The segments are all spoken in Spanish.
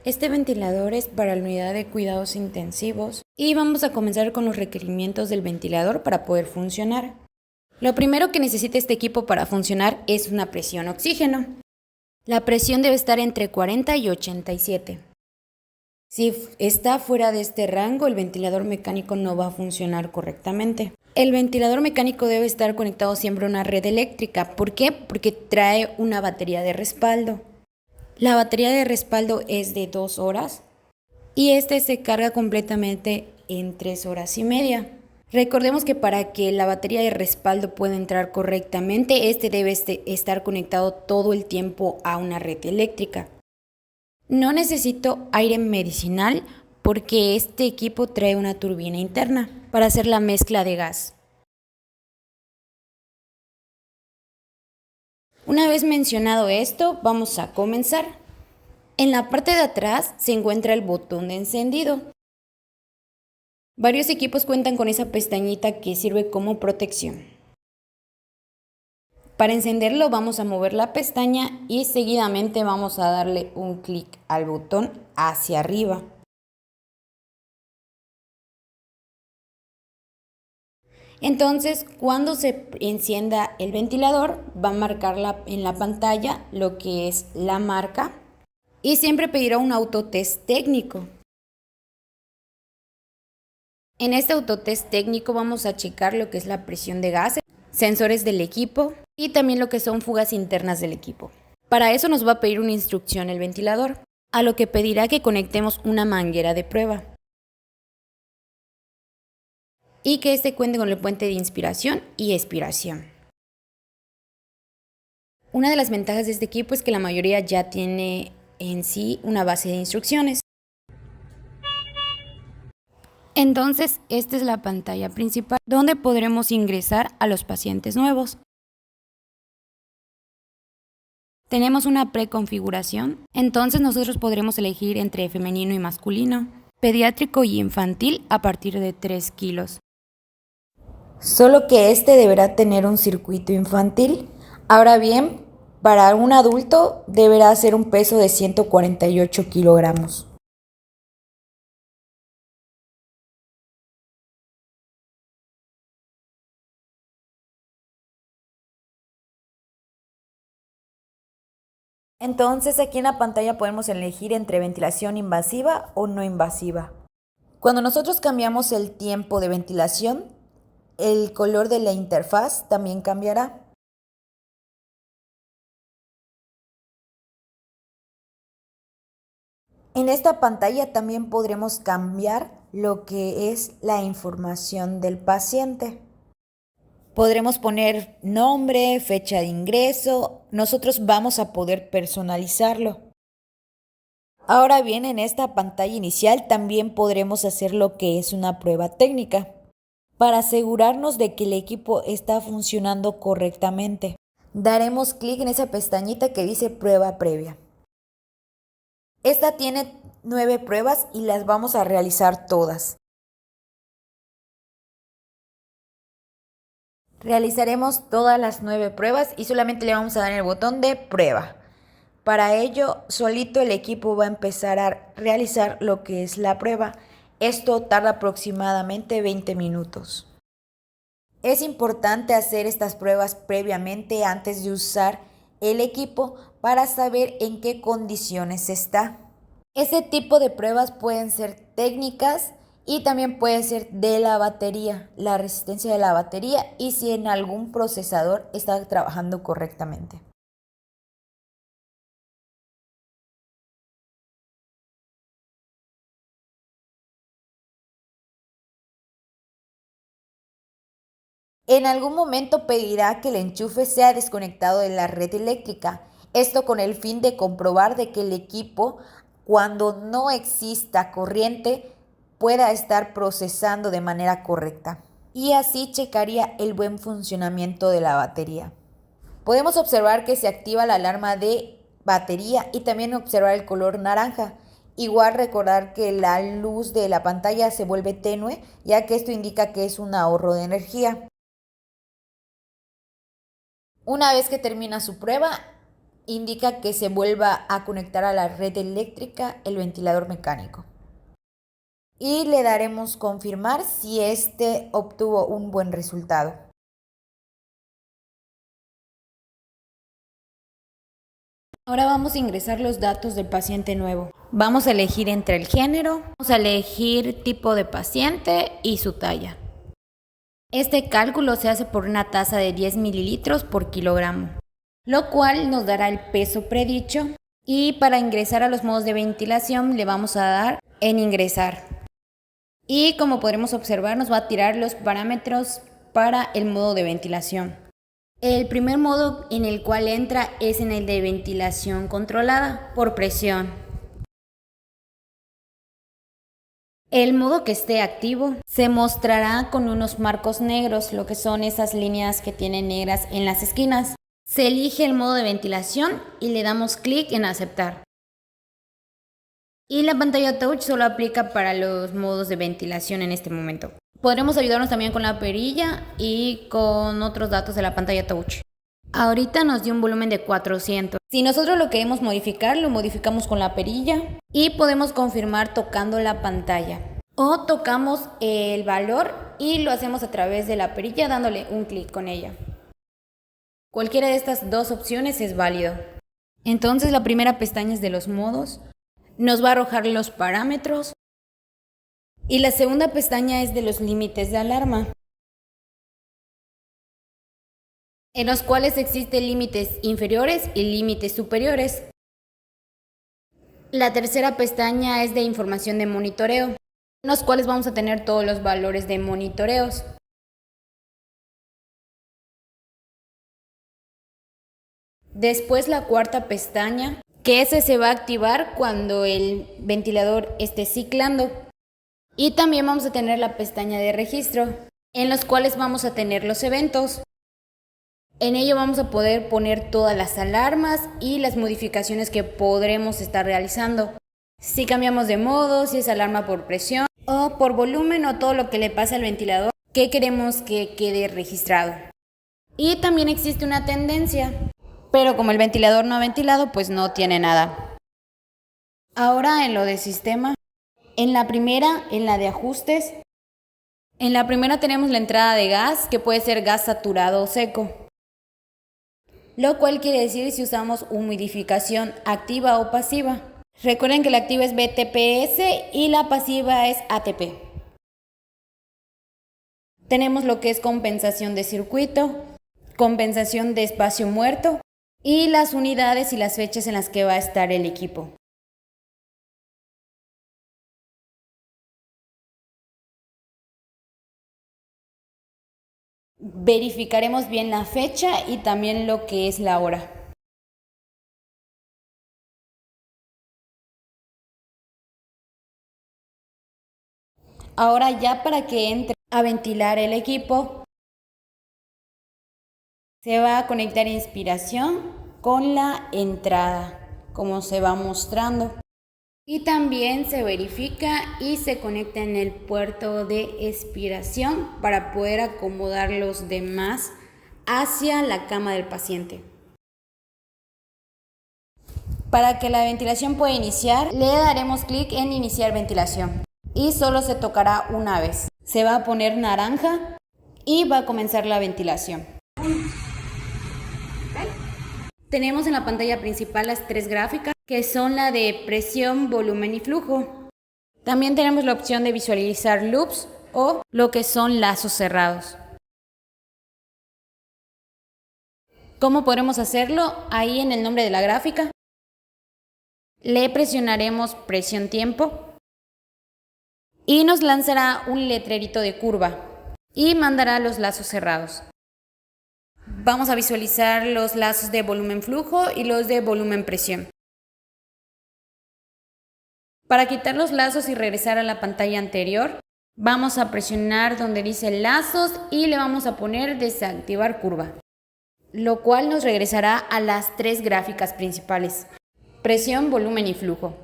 Este ventilador es para la unidad de cuidados intensivos y vamos a comenzar con los requerimientos del ventilador para poder funcionar. Lo primero que necesita este equipo para funcionar es una presión oxígeno. La presión debe estar entre 40 y 87. Si está fuera de este rango, el ventilador mecánico no va a funcionar correctamente. El ventilador mecánico debe estar conectado siempre a una red eléctrica. ¿Por qué? Porque trae una batería de respaldo. La batería de respaldo es de 2 horas y este se carga completamente en 3 horas y media. Recordemos que para que la batería de respaldo pueda entrar correctamente, este debe estar conectado todo el tiempo a una red eléctrica. No necesito aire medicinal porque este equipo trae una turbina interna para hacer la mezcla de gas. Una vez mencionado esto, vamos a comenzar. En la parte de atrás se encuentra el botón de encendido. Varios equipos cuentan con esa pestañita que sirve como protección. Para encenderlo vamos a mover la pestaña y seguidamente vamos a darle un clic al botón hacia arriba. Entonces, cuando se encienda el ventilador, va a marcar en la pantalla lo que es la marca y siempre pedirá un autotest técnico. En este autotest técnico vamos a checar lo que es la presión de gas, sensores del equipo y también lo que son fugas internas del equipo. Para eso nos va a pedir una instrucción el ventilador, a lo que pedirá que conectemos una manguera de prueba y que este cuente con el puente de inspiración y expiración. Una de las ventajas de este equipo es que la mayoría ya tiene en sí una base de instrucciones. Entonces, esta es la pantalla principal donde podremos ingresar a los pacientes nuevos. Tenemos una preconfiguración, entonces nosotros podremos elegir entre femenino y masculino, pediátrico y infantil a partir de 3 kilos. Solo que este deberá tener un circuito infantil. Ahora bien, para un adulto deberá ser un peso de 148 kilogramos. Entonces aquí en la pantalla podemos elegir entre ventilación invasiva o no invasiva. Cuando nosotros cambiamos el tiempo de ventilación, el color de la interfaz también cambiará. En esta pantalla también podremos cambiar lo que es la información del paciente. Podremos poner nombre, fecha de ingreso, nosotros vamos a poder personalizarlo. Ahora bien, en esta pantalla inicial también podremos hacer lo que es una prueba técnica para asegurarnos de que el equipo está funcionando correctamente. Daremos clic en esa pestañita que dice prueba previa. Esta tiene 9 pruebas y las vamos a realizar todas. Realizaremos todas las 9 pruebas y solamente le vamos a dar el botón de prueba. Para ello, solito el equipo va a empezar a realizar lo que es la prueba. Esto tarda aproximadamente 20 minutos. Es importante hacer estas pruebas previamente antes de usar el equipo para saber en qué condiciones está. Este tipo de pruebas pueden ser técnicas y también puede ser de la batería, la resistencia de la batería y si en algún procesador está trabajando correctamente. En algún momento pedirá que el enchufe sea desconectado de la red eléctrica, esto con el fin de comprobar de que el equipo, cuando no exista corriente, pueda estar procesando de manera correcta. Y así checaría el buen funcionamiento de la batería. Podemos observar que se activa la alarma de batería y también observar el color naranja. Igual recordar que la luz de la pantalla se vuelve tenue, ya que esto indica que es un ahorro de energía. Una vez que termina su prueba, indica que se vuelva a conectar a la red eléctrica el ventilador mecánico. Y le daremos confirmar si este obtuvo un buen resultado. Ahora vamos a ingresar los datos del paciente nuevo. Vamos a elegir entre el género, vamos a elegir tipo de paciente y su talla. Este cálculo se hace por una tasa de 10 mililitros por kilogramo, lo cual nos dará el peso predicho. Y para ingresar a los modos de ventilación le vamos a dar en ingresar. Y como podremos observar, nos va a tirar los parámetros para el modo de ventilación. El primer modo en el cual entra es en el de ventilación controlada por presión. El modo que esté activo se mostrará con unos marcos negros, lo que son esas líneas que tienen negras en las esquinas. Se elige el modo de ventilación y le damos clic en aceptar. Y la pantalla touch solo aplica para los modos de ventilación en este momento. Podremos ayudarnos también con la perilla y con otros datos de la pantalla touch. Ahorita nos dio un volumen de 400. Si nosotros lo queremos modificar, lo modificamos con la perilla y podemos confirmar tocando la pantalla. O tocamos el valor y lo hacemos a través de la perilla dándole un clic con ella. Cualquiera de estas dos opciones es válido. Entonces la primera pestaña es de los modos. Nos va a arrojar los parámetros. Y la segunda pestaña es de los límites de alarma, en los cuales existen límites inferiores y límites superiores. La tercera pestaña es de información de monitoreo, en los cuales vamos a tener todos los valores de monitoreos. Después la cuarta pestaña, que ese se va a activar cuando el ventilador esté ciclando. Y también vamos a tener la pestaña de registro, en los cuales vamos a tener los eventos. En ello vamos a poder poner todas las alarmas y las modificaciones que podremos estar realizando. Si cambiamos de modo, si es alarma por presión o por volumen o todo lo que le pasa al ventilador que queremos que quede registrado. Y también existe una tendencia, pero como el ventilador no ha ventilado, pues no tiene nada. Ahora en lo de sistema. En la primera, en la de ajustes, en la primera tenemos la entrada de gas, que puede ser gas saturado o seco, lo cual quiere decir si usamos humidificación activa o pasiva. Recuerden que la activa es BTPS y la pasiva es ATP. Tenemos lo que es compensación de circuito, compensación de espacio muerto y las unidades y las fechas en las que va a estar el equipo. Verificaremos bien la fecha y también lo que es la hora. Ahora ya para que entre a ventilar el equipo, se va a conectar inspiración con la entrada, como se va mostrando. Y también se verifica y se conecta en el puerto de expiración para poder acomodar los demás hacia la cama del paciente. Para que la ventilación pueda iniciar, le daremos clic en iniciar ventilación y solo se tocará una vez. Se va a poner naranja y va a comenzar la ventilación. Tenemos en la pantalla principal las tres gráficas, que son la de presión, volumen y flujo. También tenemos la opción de visualizar loops o lo que son lazos cerrados. ¿Cómo podremos hacerlo? Ahí en el nombre de la gráfica le presionaremos presión tiempo y nos lanzará un letrerito de curva y mandará los lazos cerrados. Vamos a visualizar los lazos de volumen flujo y los de volumen presión. Para quitar los lazos y regresar a la pantalla anterior, vamos a presionar donde dice lazos y le vamos a poner desactivar curva, lo cual nos regresará a las tres gráficas principales: presión, volumen y flujo.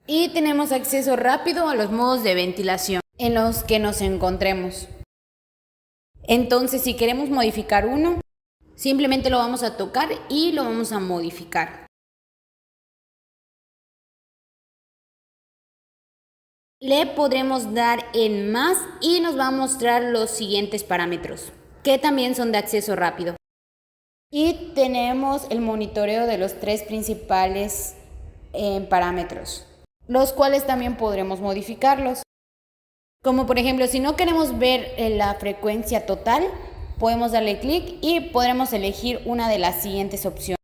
Y tenemos acceso rápido a los modos de ventilación en los que nos encontremos. Entonces, si queremos modificar uno, Simplemente lo vamos a tocar y lo vamos a modificar. Le podremos dar en más y nos va a mostrar los siguientes parámetros, que también son de acceso rápido. Y tenemos el monitoreo de los 3 principales parámetros, los cuales también podremos modificarlos. Como por ejemplo, si no queremos ver la frecuencia total, podemos darle clic y podremos elegir una de las siguientes opciones.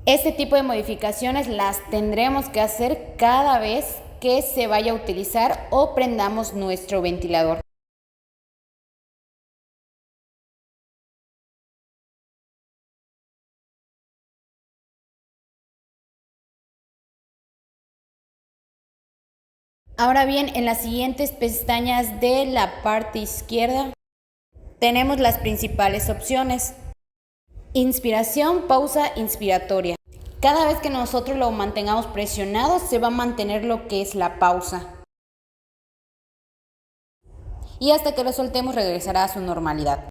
Este tipo de modificaciones las tendremos que hacer cada vez que se vaya a utilizar o prendamos nuestro ventilador. Ahora bien, en las siguientes pestañas de la parte izquierda tenemos las principales opciones. Inspiración, pausa inspiratoria. Cada vez que nosotros lo mantengamos presionado, se va a mantener lo que es la pausa. Y hasta que lo soltemos regresará a su normalidad.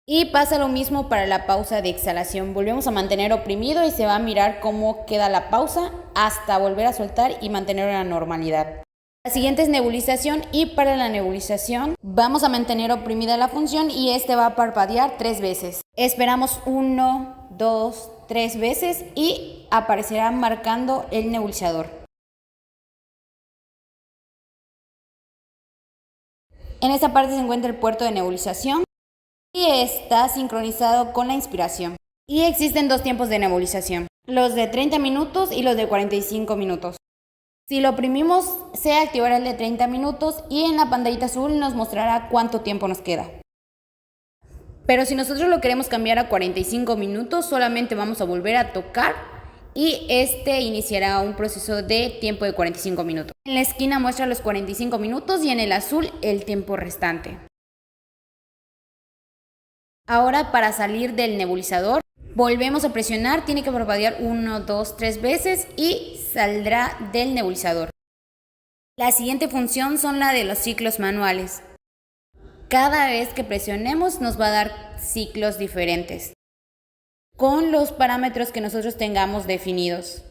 Y pasa lo mismo para la pausa de exhalación. Volvemos a mantener oprimido y se va a mirar cómo queda la pausa hasta volver a soltar y mantener la normalidad. La siguiente es nebulización y para la nebulización vamos a mantener oprimida la función y este va a parpadear 3 veces. Esperamos 1, 2, 3 veces y aparecerá marcando el nebulizador. En esta parte se encuentra el puerto de nebulización y está sincronizado con la inspiración. Y existen 2 tiempos de nebulización, los de 30 minutos y los de 45 minutos. Si lo oprimimos, se activará el de 30 minutos y en la pantallita azul nos mostrará cuánto tiempo nos queda. Pero si nosotros lo queremos cambiar a 45 minutos, solamente vamos a volver a tocar y este iniciará un proceso de tiempo de 45 minutos. En la esquina muestra los 45 minutos y en el azul el tiempo restante. Ahora para salir del nebulizador, volvemos a presionar, tiene que parpadear 1, 2, 3 veces y saldrá del nebulizador. La siguiente función son la de los ciclos manuales. Cada vez que presionemos nos va a dar ciclos diferentes, con los parámetros que nosotros tengamos definidos.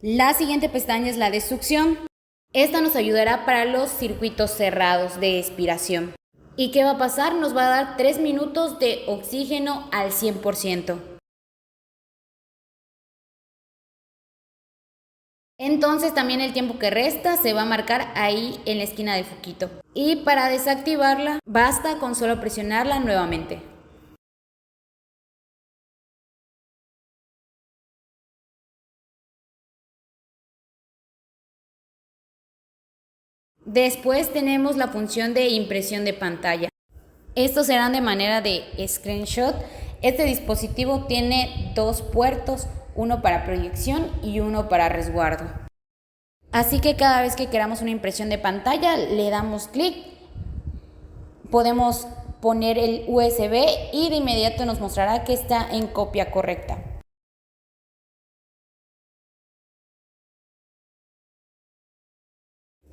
La siguiente pestaña es la de succión. Esta nos ayudará para los circuitos cerrados de expiración. ¿Y qué va a pasar? Nos va a dar 3 minutos de oxígeno al 100%. Entonces también el tiempo que resta se va a marcar ahí en la esquina del foquito. Y para desactivarla, basta con solo presionarla nuevamente. Después tenemos la función de impresión de pantalla. Estos serán de manera de screenshot. Este dispositivo tiene 2 puertos, uno para proyección y uno para resguardo. Así que cada vez que queramos una impresión de pantalla, le damos clic, podemos poner el USB y de inmediato nos mostrará que está en copia correcta.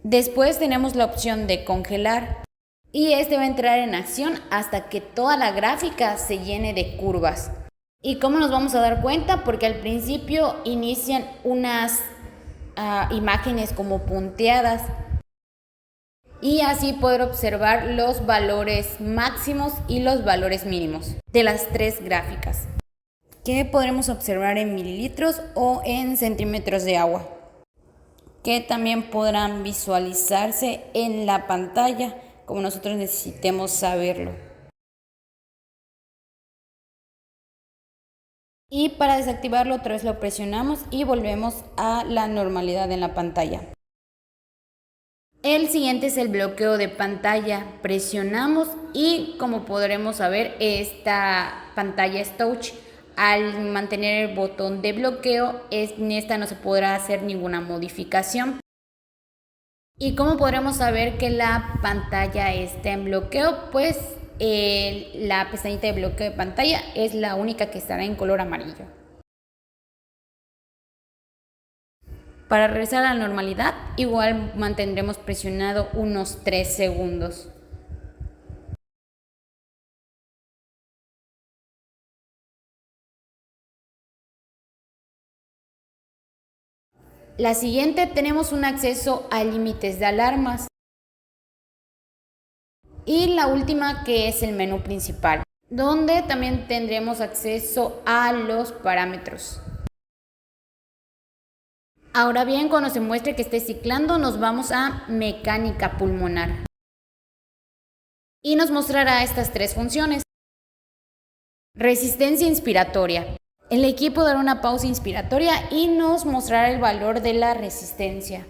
Después tenemos la opción de congelar y este va a entrar en acción hasta que toda la gráfica se llene de curvas. ¿Y cómo nos vamos a dar cuenta? Porque al principio inician unas imágenes como punteadas y así poder observar los valores máximos y los valores mínimos de las 3 gráficas, que podremos observar en mililitros o en centímetros de agua, que también podrán visualizarse en la pantalla como nosotros necesitemos saberlo. Y para desactivarlo otra vez lo presionamos y volvemos a la normalidad en la pantalla. El siguiente es el bloqueo de pantalla. Presionamos y como podremos saber, esta pantalla es touch. Al mantener el botón de bloqueo, en esta no se podrá hacer ninguna modificación. ¿Y cómo podremos saber que la pantalla está en bloqueo? Pues la pestañita de bloqueo de pantalla es la única que estará en color amarillo. Para regresar a la normalidad, igual mantendremos presionado unos 3 segundos. La siguiente tenemos un acceso a límites de alarmas. Y la última, que es el menú principal, donde también tendremos acceso a los parámetros. Ahora bien, cuando se muestre que esté ciclando, nos vamos a mecánica pulmonar. Y nos mostrará estas tres funciones. Resistencia inspiratoria. El equipo dará una pausa inspiratoria y nos mostrará el valor de la resistencia.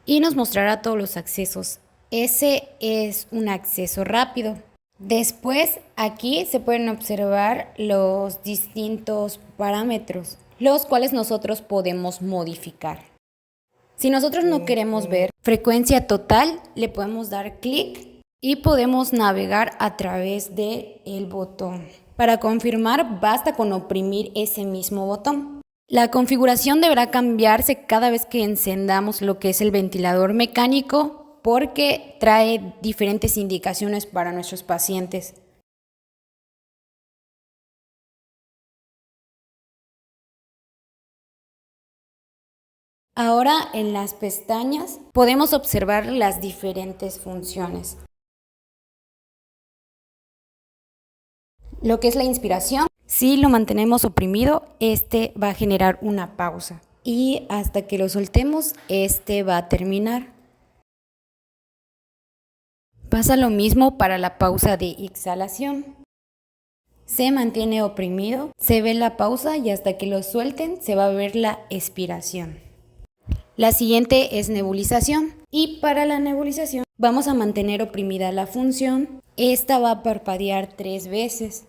Y nos mostrará todos los accesos. Ese es un acceso rápido. Después, aquí se pueden observar los distintos parámetros, los cuales nosotros podemos modificar. Si nosotros no queremos ver frecuencia total, le podemos dar clic y podemos navegar a través del botón. Para confirmar, basta con oprimir ese mismo botón. La configuración deberá cambiarse cada vez que encendamos lo que es el ventilador mecánico, porque trae diferentes indicaciones para nuestros pacientes. Ahora en las pestañas podemos observar las diferentes funciones. Lo que es la inspiración, si lo mantenemos oprimido, este va a generar una pausa. Y hasta que lo soltemos, este va a terminar. Pasa lo mismo para la pausa de exhalación. Se mantiene oprimido, se ve la pausa y hasta que lo suelten se va a ver la expiración. La siguiente es nebulización. Y para la nebulización vamos a mantener oprimida la función. Esta va a parpadear 3 veces.